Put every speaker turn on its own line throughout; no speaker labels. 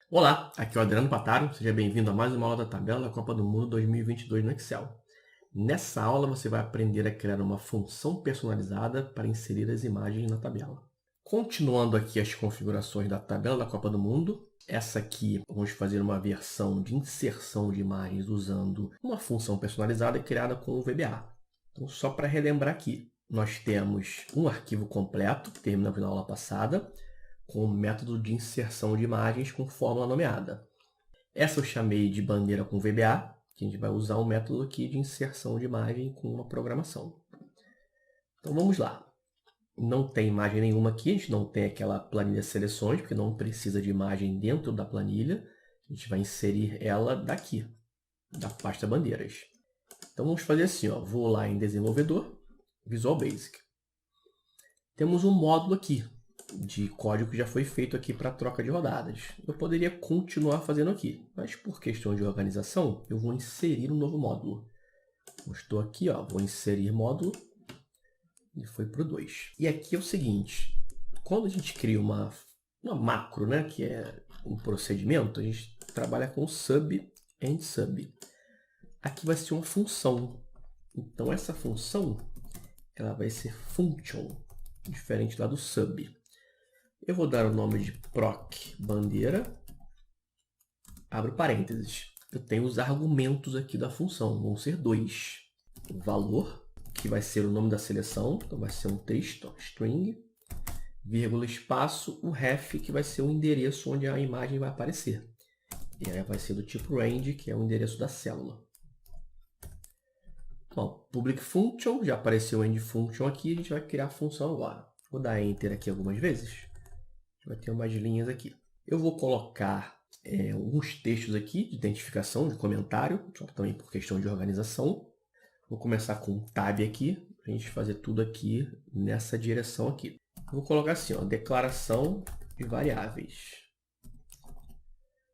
Olá, aqui é o Adriano Pataro, seja bem-vindo a mais uma aula da tabela da Copa do Mundo 2022 no Excel. Nessa aula você vai aprender a criar uma função personalizada para inserir as imagens na tabela. Continuando aqui as configurações da tabela da Copa do Mundo, essa aqui vamos fazer uma versão de inserção de imagens usando uma função personalizada criada com o VBA. Então, só para relembrar aqui, nós temos um arquivo completo, que terminamos na aula passada, com o método de inserção de imagens com fórmula nomeada. Essa eu chamei de bandeira com VBA, que a gente vai usar um método aqui de inserção de imagem com uma programação. Então vamos lá. Não tem imagem nenhuma aqui, a gente não tem aquela planilha seleções, porque não precisa de imagem dentro da planilha. A gente vai inserir ela daqui, da pasta bandeiras. Então vamos fazer assim, ó. Vou lá em desenvolvedor, Visual Basic. Temos um módulo aqui, de código que já foi feito aqui para troca de rodadas. Eu poderia continuar fazendo aqui, mas por questão de organização, eu vou inserir um novo módulo. Estou aqui, ó, vou inserir módulo, e foi para o 2. E aqui é o seguinte, quando a gente cria uma macro, né, que é um procedimento, a gente trabalha com sub and sub. Aqui vai ser uma função. Então, essa função ela vai ser function, diferente lá do sub. Eu vou dar o nome de proc bandeira, abro parênteses. Eu tenho os argumentos aqui da função, vão ser 2. O valor, que vai ser o nome da seleção, então vai ser um texto, string, vírgula, espaço, o ref, que vai ser o endereço onde a imagem vai aparecer. E aí vai ser do tipo range, que é o endereço da célula. Bom, public function, já apareceu o end function aqui, a gente vai criar a função agora. Vou dar enter aqui algumas vezes. Vai ter umas linhas aqui. Eu vou colocar alguns textos aqui de identificação, de comentário, só também por questão de organização. Vou começar com um tab aqui, para a gente fazer tudo aqui nessa direção aqui. Vou colocar assim, ó, declaração de variáveis.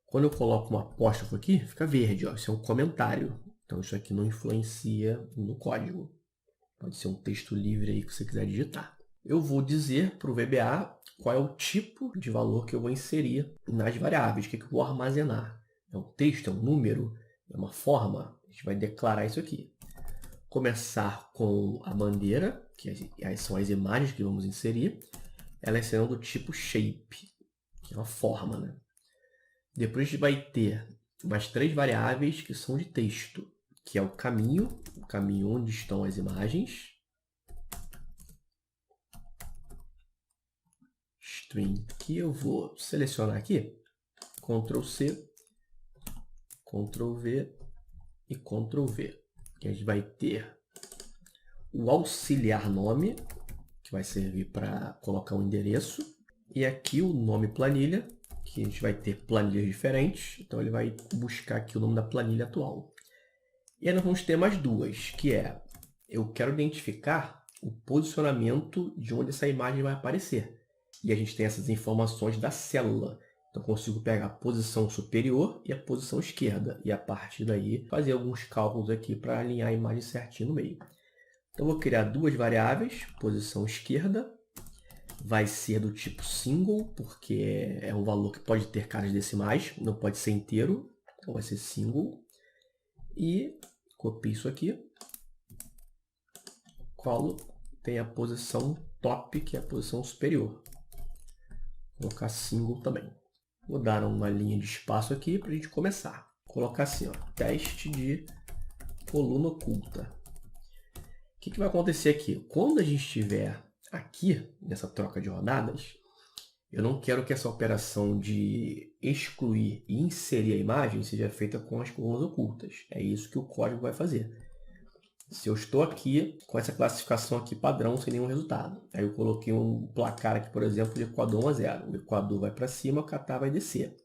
Quando eu coloco um apóstrofo aqui, fica verde, ó, isso é um comentário. Então isso aqui não influencia no código. Pode ser um texto livre aí que você quiser digitar. Eu vou dizer para o VBA qual é o tipo de valor que eu vou inserir nas variáveis, o que eu vou armazenar. É um texto, é um número, é uma forma? A gente vai declarar isso aqui. Começar com a bandeira, que são as imagens que vamos inserir. Elas serão do tipo shape, que é uma forma, né? Depois a gente vai ter mais 3 variáveis que são de texto, que é o caminho onde estão as imagens. String, que eu vou selecionar aqui, Ctrl C, Ctrl V e Ctrl V. E a gente vai ter o auxiliar nome, que vai servir para colocar um endereço, e aqui o nome planilha, que a gente vai ter planilhas diferentes, então ele vai buscar aqui o nome da planilha atual. E aí nós vamos ter mais duas, que é, eu quero identificar o posicionamento de onde essa imagem vai aparecer. E a gente tem essas informações da célula. Então, eu consigo pegar a posição superior e a posição esquerda. E a partir daí, fazer alguns cálculos aqui para alinhar a imagem certinho no meio. Então, eu vou criar duas variáveis. Posição esquerda vai ser do tipo single, porque é um valor que pode ter caras decimais, não pode ser inteiro. Então, vai ser single. E copio isso aqui. Colo tem a posição top, que é a posição superior. Vou colocar single também. Vou dar uma linha de espaço aqui para a gente começar. Vou colocar assim, ó, teste de coluna oculta. O que vai acontecer aqui? Quando a gente estiver aqui, nessa troca de rodadas, eu não quero que essa operação de excluir e inserir a imagem seja feita com as colunas ocultas. É isso que o código vai fazer. Se eu estou aqui com essa classificação aqui padrão, sem nenhum resultado. Aí eu coloquei um placar aqui, por exemplo, de Equador 1 a 0. O Equador vai para cima, o Catar vai descer.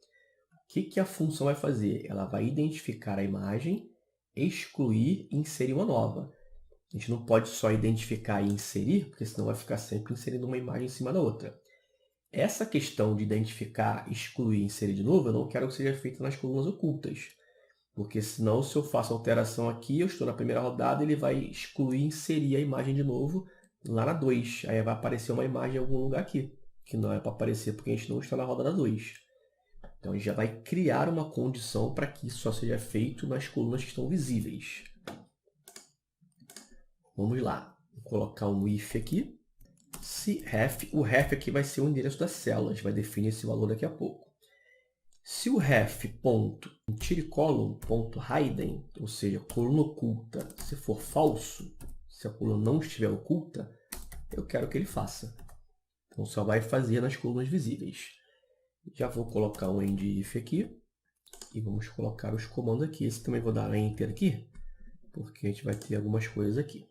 O que a função vai fazer? Ela vai identificar a imagem, excluir e inserir uma nova. A gente não pode só identificar e inserir, porque senão vai ficar sempre inserindo uma imagem em cima da outra. Essa questão de identificar, excluir e inserir de novo, eu não quero que seja feita nas colunas ocultas. Porque senão, se eu faço alteração aqui, eu estou na primeira rodada, ele vai excluir e inserir a imagem de novo lá na 2. Aí vai aparecer uma imagem em algum lugar aqui, que não é para aparecer porque a gente não está na rodada 2. Então, a gente já vai criar uma condição para que isso só seja feito nas colunas que estão visíveis. Vamos lá. Vou colocar um if aqui. Se ref, o ref aqui vai ser o endereço da célula. A gente vai definir esse valor daqui a pouco. Se o ref.tirecolumn.hidden, ou seja, coluna oculta, se for falso, se a coluna não estiver oculta, eu quero que ele faça. Então, só vai fazer nas colunas visíveis. Já vou colocar um end-if aqui. E vamos colocar os comandos aqui. Esse também vou dar Enter aqui, porque a gente vai ter algumas coisas aqui.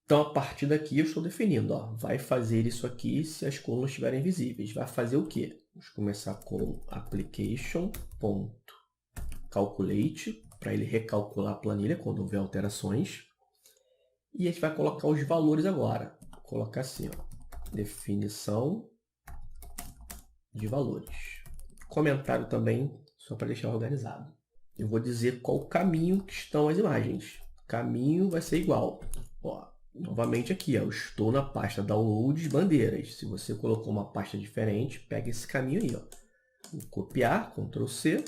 Então, a partir daqui eu estou definindo, ó, vai fazer isso aqui se as colunas estiverem visíveis. Vai fazer o quê? Vamos começar com application.calculate, para ele recalcular a planilha quando houver alterações. E a gente vai colocar os valores agora. Vou colocar assim, ó, definição de valores. Comentário também, só para deixar organizado. Eu vou dizer qual o caminho que estão as imagens. O caminho vai ser igual. Ó, novamente aqui, ó, eu estou na pasta Downloads Bandeiras. Se você colocou uma pasta diferente, pega esse caminho aí. Ó. Vou copiar, Ctrl C.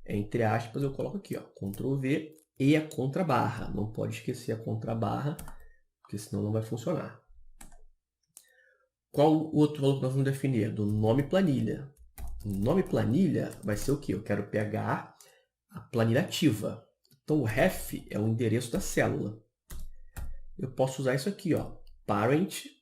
Entre aspas, eu coloco aqui, ó, Ctrl V e a contrabarra. Não pode esquecer a contrabarra, porque senão não vai funcionar. Qual o outro valor que nós vamos definir? Do nome planilha. O nome planilha vai ser o quê? Eu quero pegar a planilha ativa. Então, o ref é o endereço da célula. Eu posso usar isso aqui, ó, parent.name.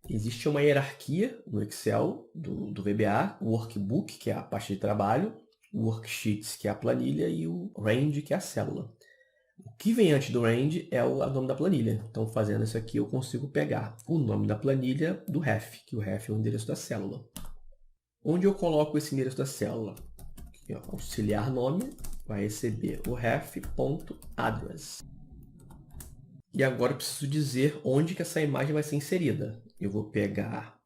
Existe uma hierarquia no Excel do VBA, o workbook, que é a pasta de trabalho, o worksheets, que é a planilha, e o range, que é a célula. O que vem antes do range é o nome da planilha. Então, fazendo isso aqui, eu consigo pegar o nome da planilha do ref, que o ref é o endereço da célula. Onde eu coloco esse endereço da célula? Aqui, ó, auxiliar nome, vai receber o ref.address. E agora eu preciso dizer onde que essa imagem vai ser inserida. Eu vou pegar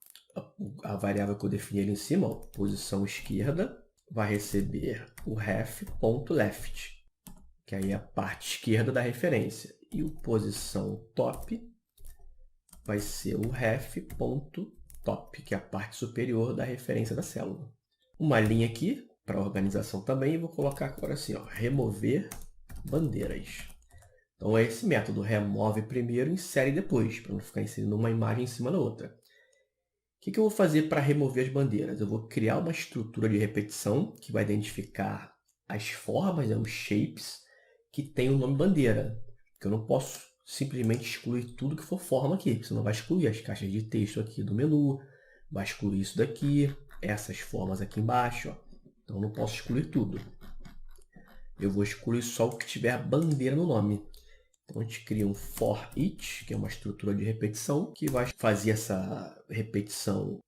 a variável que eu defini ali em cima, ó, posição esquerda, vai receber o ref.left, que aí é a parte esquerda da referência. E o posição top vai ser o ref.top, que é a parte superior da referência da célula. Uma linha aqui para organização também, e vou colocar agora assim, ó, remover bandeiras. Então é esse método, remove primeiro, insere depois, para não ficar inserindo uma imagem em cima da outra. O que eu vou fazer para remover as bandeiras? Eu vou criar uma estrutura de repetição que vai identificar as formas, os shapes, que tem o nome bandeira. Que eu não posso simplesmente excluir tudo que for forma aqui, porque senão vai excluir as caixas de texto aqui do menu, vai excluir isso daqui, essas formas aqui embaixo, ó. Então eu não posso excluir tudo. Eu vou excluir só o que tiver bandeira no nome. Então a gente cria um for each, que é uma estrutura de repetição, que vai fazer essa repetição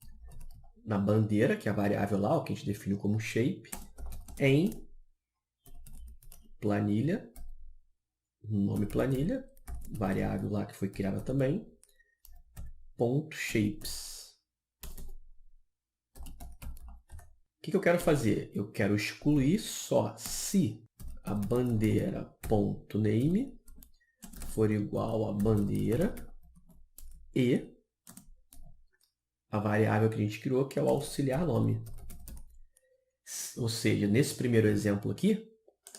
na bandeira, que é a variável lá, que a gente definiu como shape, em planilha, nome planilha, variável lá que foi criada também, ponto shapes. O que eu quero fazer? Eu quero excluir só se a bandeira.name for igual a bandeira e a variável que a gente criou, que é o auxiliar nome. Ou seja, nesse primeiro exemplo aqui,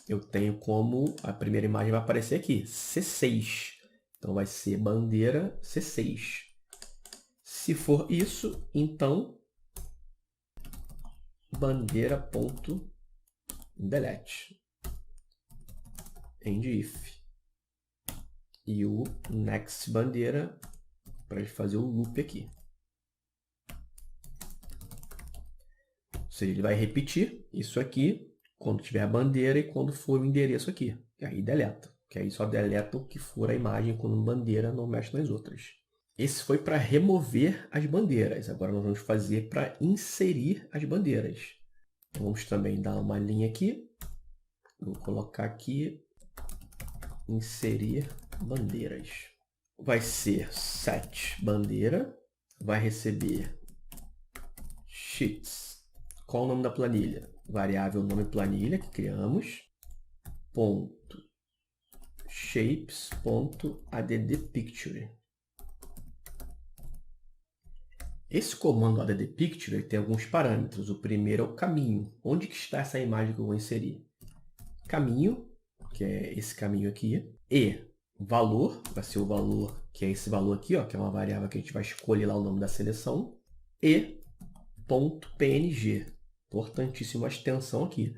eu tenho como a primeira imagem vai aparecer aqui, C6. Então, vai ser bandeira C6. Se for isso, então, bandeira.delete. End if. E o next bandeira para fazer o loop aqui. Ou seja, ele vai repetir isso aqui quando tiver a bandeira e quando for o endereço aqui. E aí deleta. Que aí só deleta o que for a imagem quando bandeira, não mexe nas outras. Esse foi para remover as bandeiras. Agora nós vamos fazer para inserir as bandeiras. Então, vamos também dar uma linha aqui. Vou colocar aqui inserir bandeiras. Vai ser set bandeira, vai receber sheets. Qual o nome da planilha? Variável nome planilha que criamos, ponto shapes.addPicture. Esse comando add picture ele tem alguns parâmetros. O primeiro é o caminho. Onde que está essa imagem que eu vou inserir? Caminho, que é esse caminho aqui, e valor, vai ser o valor, que é esse valor aqui, ó, que é uma variável que a gente vai escolher lá o nome da seleção, e ponto .png. Importantíssima extensão aqui.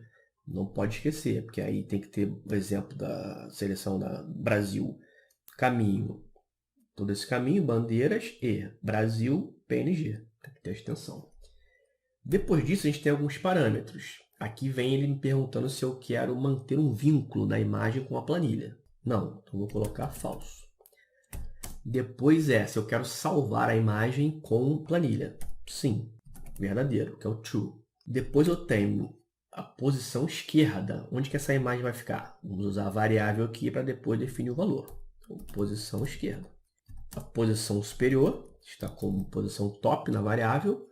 Não pode esquecer, porque aí tem que ter o exemplo da seleção da Brasil, caminho, todo esse caminho, bandeiras e Brasil PNG. Tem que ter a extensão. Depois disso, a gente tem alguns parâmetros. Aqui vem ele me perguntando se eu quero manter um vínculo da imagem com a planilha. Não, então vou colocar falso. Depois se eu quero salvar a imagem com planilha. Sim, verdadeiro, que é o true. Depois eu tenho a posição esquerda. Onde que essa imagem vai ficar? Vamos usar a variável aqui para depois definir o valor. Então, posição esquerda. A posição superior está como posição top na variável.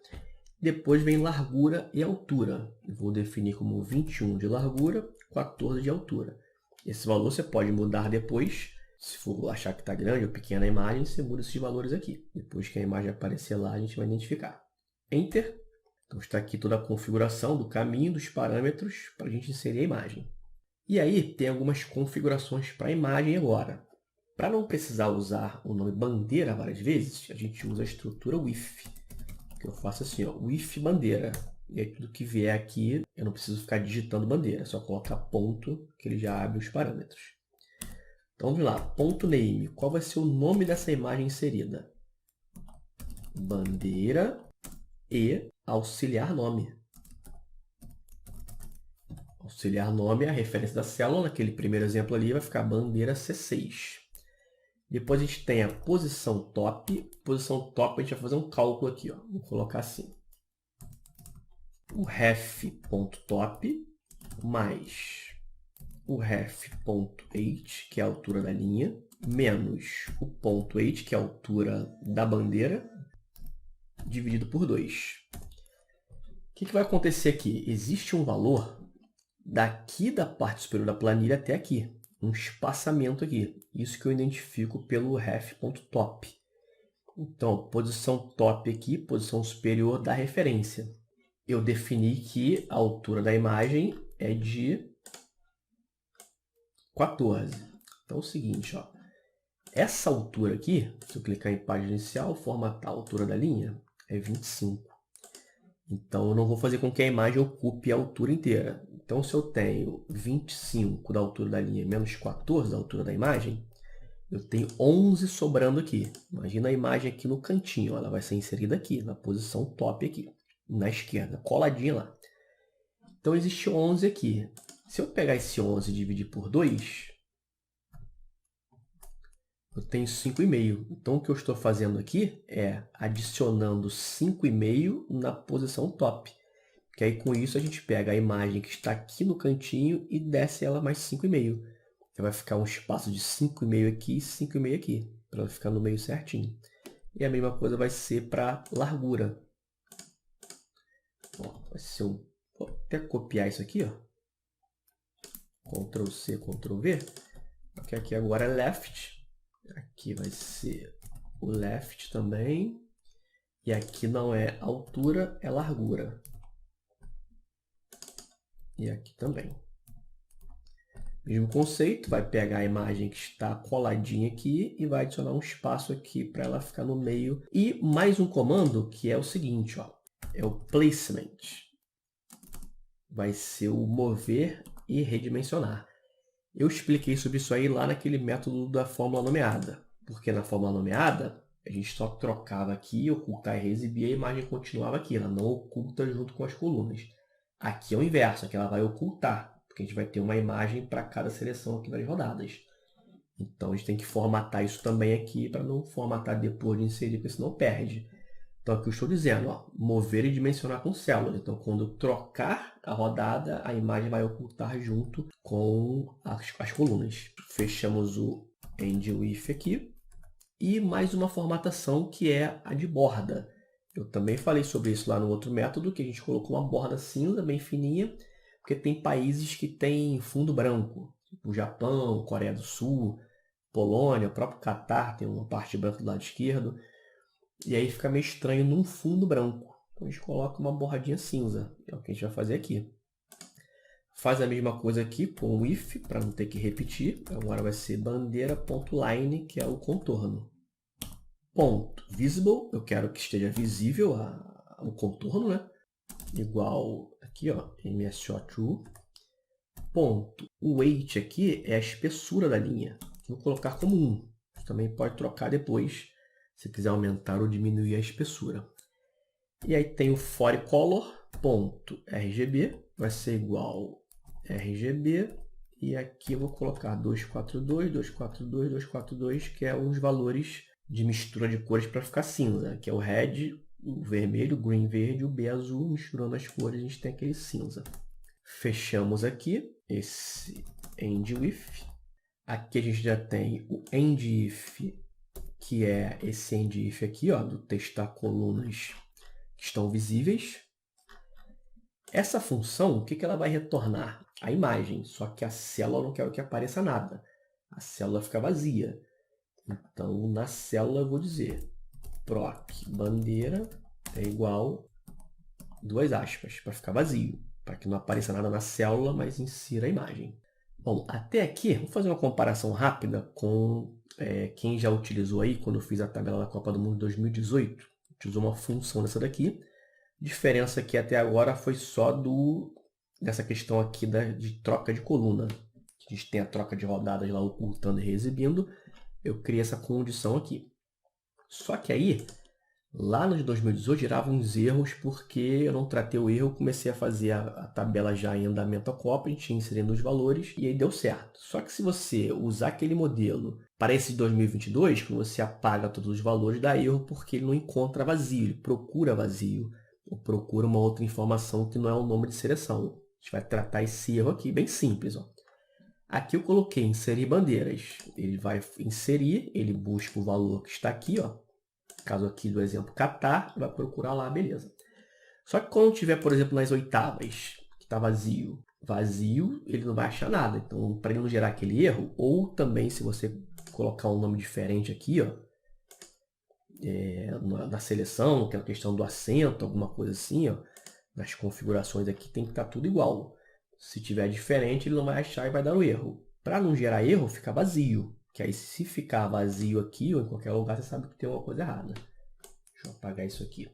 Depois vem largura e altura. Eu vou definir como 21 de largura, 14 de altura. Esse valor você pode mudar depois. Se for achar que está grande ou pequena a imagem, você muda esses valores aqui. Depois que a imagem aparecer lá, a gente vai identificar. Enter. Então está aqui toda a configuração do caminho, dos parâmetros para a gente inserir a imagem. E aí tem algumas configurações para a imagem agora. Para não precisar usar o nome bandeira várias vezes, a gente usa a estrutura with. Que eu faço assim, ó, with bandeira. E aí tudo que vier aqui, eu não preciso ficar digitando bandeira, só colocar ponto, que ele já abre os parâmetros. Então vamos lá, ponto name. Qual vai ser o nome dessa imagem inserida? Bandeira e auxiliar nome. Auxiliar nome é a referência da célula, naquele primeiro exemplo ali vai ficar bandeira C6. Depois a gente tem a posição top. Posição top a gente vai fazer um cálculo aqui, ó. Vou colocar assim. O ref.top mais o ref.height, que é a altura da linha, menos o ponto height, que é a altura da bandeira, dividido por 2. O que vai acontecer aqui? Existe um valor daqui da parte superior da planilha até aqui. Um espaçamento aqui. Isso que eu identifico pelo ref.top. Então, posição top aqui, posição superior da referência. Eu defini que a altura da imagem é de 14. Então é o seguinte, ó. Essa altura aqui, se eu clicar em página inicial, formatar a altura da linha, é 25. Então eu não vou fazer com que a imagem ocupe a altura inteira. Então se eu tenho 25 da altura da linha menos 14 da altura da imagem, eu tenho 11 sobrando aqui. Imagina a imagem aqui no cantinho, ó, ela vai ser inserida aqui, na posição top aqui, na esquerda, coladinha lá. Então existe 11 aqui. Se eu pegar esse 11 e dividir por 2, eu tenho 5,5. Então o que eu estou fazendo aqui é adicionando 5,5 na posição top. Que aí com isso a gente pega a imagem que está aqui no cantinho e desce ela mais 5,5. Então vai ficar um espaço de 5,5 aqui e 5,5 aqui, para ela ficar no meio certinho. E a mesma coisa vai ser para largura. Ó, vai ser vou até copiar isso aqui, ó. Ctrl C, Ctrl V. Porque aqui agora é left. Aqui vai ser o left também. E aqui não é altura, é largura. E aqui também. Mesmo conceito, vai pegar a imagem que está coladinha aqui e vai adicionar um espaço aqui para ela ficar no meio. E mais um comando que é o seguinte, ó, é o placement. Vai ser o mover e redimensionar. Eu expliquei sobre isso aí lá naquele método da fórmula nomeada. Porque na fórmula nomeada, a gente só trocava aqui, ocultar e exibir, a imagem continuava aqui. Ela não oculta junto com as colunas. Aqui é o inverso, aqui ela vai ocultar. Porque a gente vai ter uma imagem para cada seleção aqui das rodadas. Então a gente tem que formatar isso também aqui para não formatar depois de inserir, porque senão perde. Então aqui eu estou dizendo, ó, mover e dimensionar com células. Então quando eu trocar a rodada, a imagem vai ocultar junto com as colunas. Fechamos o end with aqui. E mais uma formatação que é a de borda. Eu também falei sobre isso lá no outro método, que a gente colocou uma borda cinza bem fininha, porque tem países que têm fundo branco, tipo o Japão, Coreia do Sul, Polônia, o próprio Catar tem uma parte branca do lado esquerdo. E aí fica meio estranho num fundo branco. Então a gente coloca uma bordinha cinza. É o que a gente vai fazer aqui. Faz a mesma coisa aqui com o if, para não ter que repetir. Agora vai ser bandeira.line, que é o contorno. Ponto visible, eu quero que esteja visível o contorno, né? Igual aqui, ó, MSO2. Ponto. O weight aqui é a espessura da linha. Vou colocar como 1. Você também pode trocar depois, se quiser aumentar ou diminuir a espessura. E aí tem o forecolor.rgb, vai ser igual RGB, e aqui eu vou colocar 242, 242, 242, que é os valores de mistura de cores para ficar cinza, que é o red, o vermelho, o green verde, o B azul, misturando as cores a gente tem aquele cinza. Fechamos aqui esse end if. Aqui a gente já tem o end if, que é esse end if aqui, ó, do testar colunas que estão visíveis. Essa função, o que ela vai retornar? A imagem, só que a célula eu não quero que apareça nada. A célula fica vazia. Então, na célula eu vou dizer proc bandeira é igual, duas aspas, para ficar vazio, para que não apareça nada na célula, mas insira a imagem. Bom, até aqui, vou fazer uma comparação rápida com quem já utilizou aí, quando eu fiz a tabela da Copa do Mundo 2018, utilizou uma função dessa daqui. Diferença que até agora foi só dessa questão aqui de troca de coluna. A gente tem a troca de rodadas lá ocultando e reexibindo. Eu criei essa condição aqui. Só que aí, lá no de 2018, gerava uns erros porque eu não tratei o erro, comecei a fazer a tabela já em andamento a Copa, a gente ia inserindo os valores e aí deu certo. Só que se você usar aquele modelo para esse de 2022, quando você apaga todos os valores, dá erro porque ele não encontra vazio, ele procura vazio, ou procura uma outra informação que não é o nome de seleção. A gente vai tratar esse erro aqui, bem simples, ó. Aqui eu coloquei inserir bandeiras. Ele vai inserir, ele busca o valor que está aqui, ó. Caso aqui do exemplo Catar, vai procurar lá, beleza. Só que quando tiver, por exemplo, nas oitavas, que está vazio, ele não vai achar nada. Então, para ele não gerar aquele erro, ou também se você colocar um nome diferente aqui, ó, na seleção, aquela questão do acento, alguma coisa assim, ó, nas configurações aqui tem que estar tudo igual. Se tiver diferente, ele não vai achar e vai dar o erro. Para não gerar erro, fica vazio. Que aí, se ficar vazio aqui ou em qualquer lugar, você sabe que tem uma coisa errada. Deixa eu apagar isso aqui. O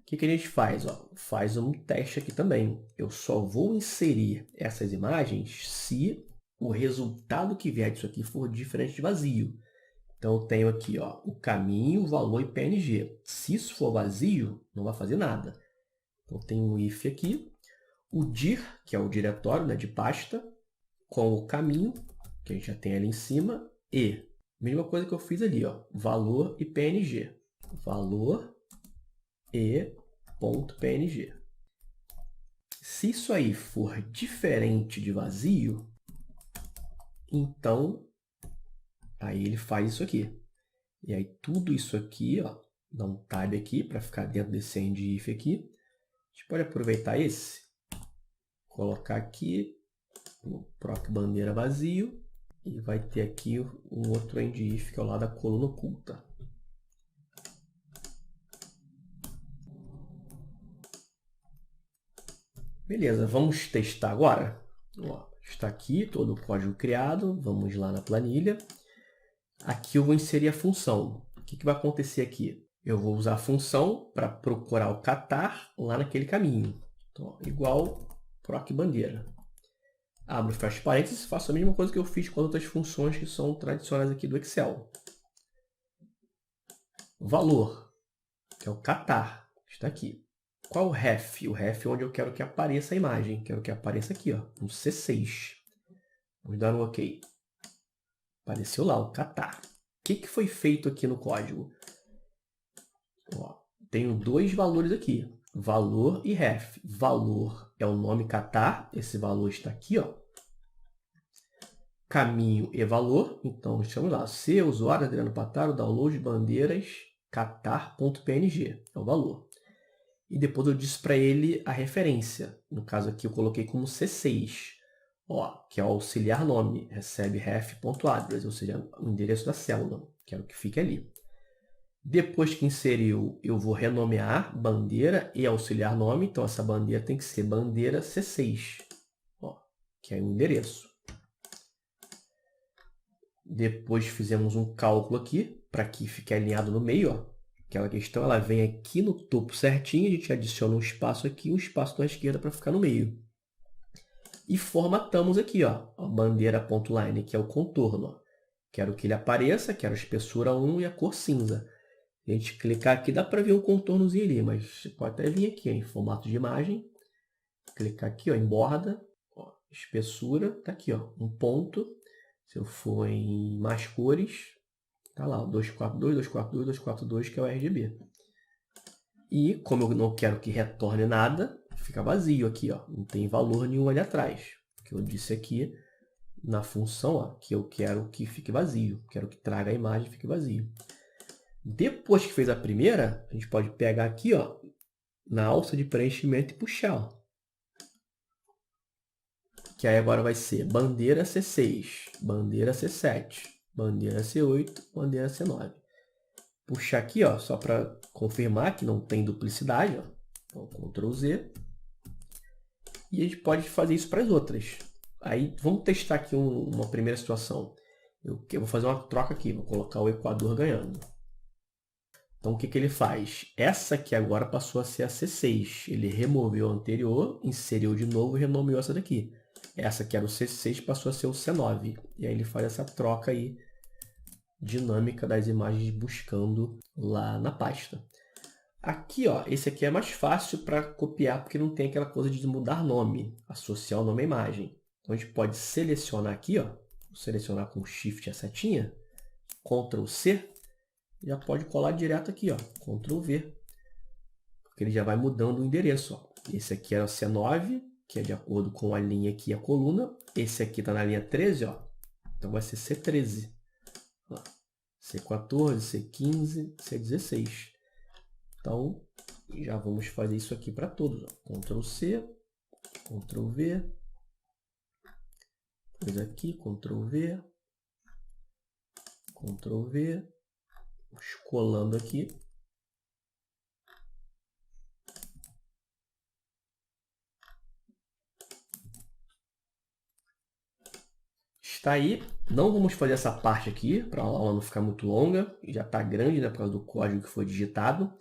que a gente faz? Ó, faz um teste aqui também. Eu só vou inserir essas imagens se o resultado que vier disso aqui for diferente de vazio. Então, eu tenho aqui, ó, o caminho, o valor e PNG. Se isso for vazio, não vai fazer nada. Então, tem um if aqui. O dir, que é o diretório, né, de pasta, com o caminho, que a gente já tem ali em cima, e mesma coisa que eu fiz ali, ó, valor e PNG. Valor e ponto PNG. Se isso aí for diferente de vazio, então aí ele faz isso aqui. E aí tudo isso aqui, ó, dá um tab aqui para ficar dentro desse end if aqui. A gente pode aproveitar esse, colocar aqui o proc bandeira vazio e vai ter aqui um outro end if que é o lado da coluna oculta. Beleza, vamos testar agora. Ó, está aqui todo o código criado. Vamos lá na planilha. Aqui eu vou inserir a função. O que vai acontecer aqui? Eu vou usar a função para procurar o Catar lá naquele caminho. Então, igual proc bandeira. Abro e fecho parênteses e faço a mesma coisa que eu fiz com outras funções que são tradicionais aqui do Excel. Valor, que é o Catar, está aqui. Qual o ref? O ref é onde eu quero que apareça a imagem. Quero que apareça aqui, ó, no C6. Vamos dar um OK. Apareceu lá o Catar. O que foi feito aqui no código? Ó, tenho dois valores aqui. Valor e ref. Valor é o nome Catar. Esse valor está aqui, ó. Caminho e valor. Então, estamos lá. Se usuário Adriano Pataro, download bandeiras catar.png. É o valor. E depois eu disse para ele a referência. No caso aqui eu coloquei como C6. Ó, que é o auxiliar nome. Recebe ref.address, ou seja, o endereço da célula. Quero que fique ali. Depois que inseriu, eu vou renomear bandeira e auxiliar nome. Então, essa bandeira tem que ser bandeira C6, ó, que é o endereço. Depois fizemos um cálculo aqui, para que fique alinhado no meio. Ó. Aquela questão, ela vem aqui no topo certinho, a gente adiciona um espaço aqui, um espaço na esquerda para ficar no meio. E formatamos aqui, ó, a bandeira.line, que é o contorno. Ó. Quero que ele apareça, quero a espessura 1 e a cor cinza. A gente clicar aqui, dá para ver um contornozinho ali, mas você pode até vir aqui ó, em formato de imagem. Clicar aqui ó, em borda, ó, espessura, tá aqui ó, um ponto. Se eu for em mais cores, tá lá, ó, 242, 242, 242, que é o RGB. E como eu não quero que retorne nada, fica vazio aqui, ó, não tem valor nenhum ali atrás. Que eu disse aqui na função, ó, que eu quero que fique vazio, quero que traga a imagem e fique vazio. Depois que fez a primeira, a gente pode pegar aqui, ó, na alça de preenchimento e puxar. Ó. Que aí agora vai ser bandeira C6, bandeira C7, bandeira C8, bandeira C9. Puxar aqui, ó, só para confirmar que não tem duplicidade. Ó. Então, Ctrl Z. E a gente pode fazer isso para as outras. Aí, vamos testar aqui uma primeira situação. Eu vou fazer uma troca aqui, vou colocar o Equador ganhando. Então, o que ele faz? Essa aqui agora passou a ser a C6. Ele removeu a anterior, inseriu de novo e renomeou essa daqui. Essa que era o C6 passou a ser o C9. E aí ele faz essa troca aí dinâmica das imagens buscando lá na pasta. Aqui, ó, esse aqui é mais fácil para copiar porque não tem aquela coisa de mudar nome, associar o nome à imagem. Então, a gente pode selecionar aqui, ó, selecionar com Shift a setinha, Ctrl C, já pode colar direto aqui, ó, Ctrl V, porque ele já vai mudando o endereço. Ó. Esse aqui era o C9, que é de acordo com a linha aqui e a coluna. Esse aqui está na linha 13, ó, então vai ser C13. Ó, C14, C15, C16. Então, já vamos fazer isso aqui para todos. Ó. Ctrl C, Ctrl V, depois aqui, Ctrl V, Ctrl V, colando aqui. Está aí. Não vamos fazer essa parte aqui, para a aula não ficar muito longa. Já está grande, né, por causa do código que foi digitado.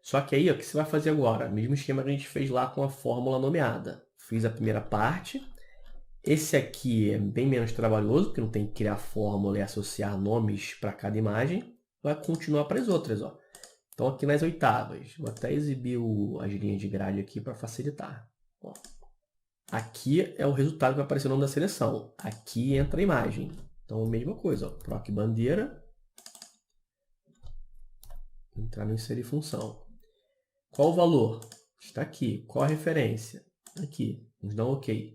Só que aí, ó, o que você vai fazer agora? Mesmo esquema que a gente fez lá com a fórmula nomeada. Fiz a primeira parte. Esse aqui é bem menos trabalhoso, porque não tem que criar fórmula e associar nomes para cada imagem. Vai continuar para as outras. Ó. Então, aqui nas oitavas, vou até exibir as linhas de grade aqui para facilitar. Ó. Aqui é o resultado que vai aparecer no nome da seleção. Aqui entra a imagem. Então, a mesma coisa. Ó. Proc bandeira. Entrar no inserir função. Qual o valor? Está aqui. Qual a referência? Aqui. Vamos dar um OK.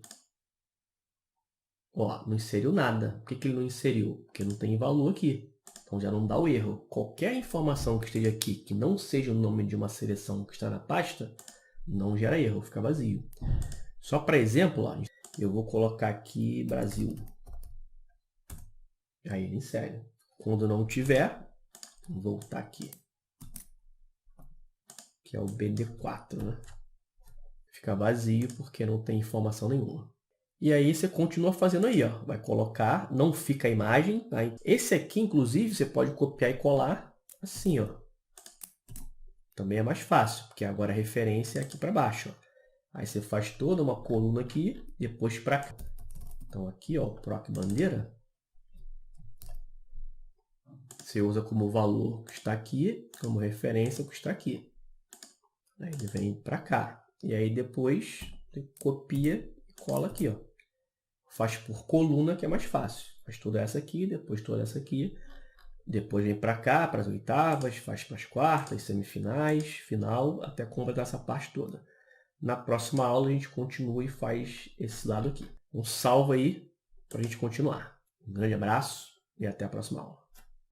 Ó, não inseriu nada. Por que ele não inseriu? Porque não tem valor aqui. Então já não dá o erro. Qualquer informação que esteja aqui, que não seja o nome de uma seleção que está na pasta, não gera erro, fica vazio. Só para exemplo, ó, eu vou colocar aqui Brasil. Aí ele insere. Quando não tiver, vou voltar aqui. Que é o BD4, né? Fica vazio porque não tem informação nenhuma. E aí você continua fazendo aí, ó. Vai colocar, não fica a imagem. Tá? Esse aqui, inclusive, você pode copiar e colar assim, ó. Também é mais fácil, porque agora a referência é aqui para baixo. Ó. Aí você faz toda uma coluna aqui, depois para cá. Então aqui, ó, proc bandeira. Você usa como valor o que está aqui, como referência o que está aqui. Aí ele vem para cá. E aí depois você copia e cola aqui, ó. Faz por coluna, que é mais fácil. Faz toda essa aqui, depois toda essa aqui. Depois vem para cá, para as oitavas, faz para as quartas, semifinais, final, até completar essa parte toda. Na próxima aula a gente continua e faz esse lado aqui. Um salve aí para a gente continuar. Um grande abraço e até a próxima aula.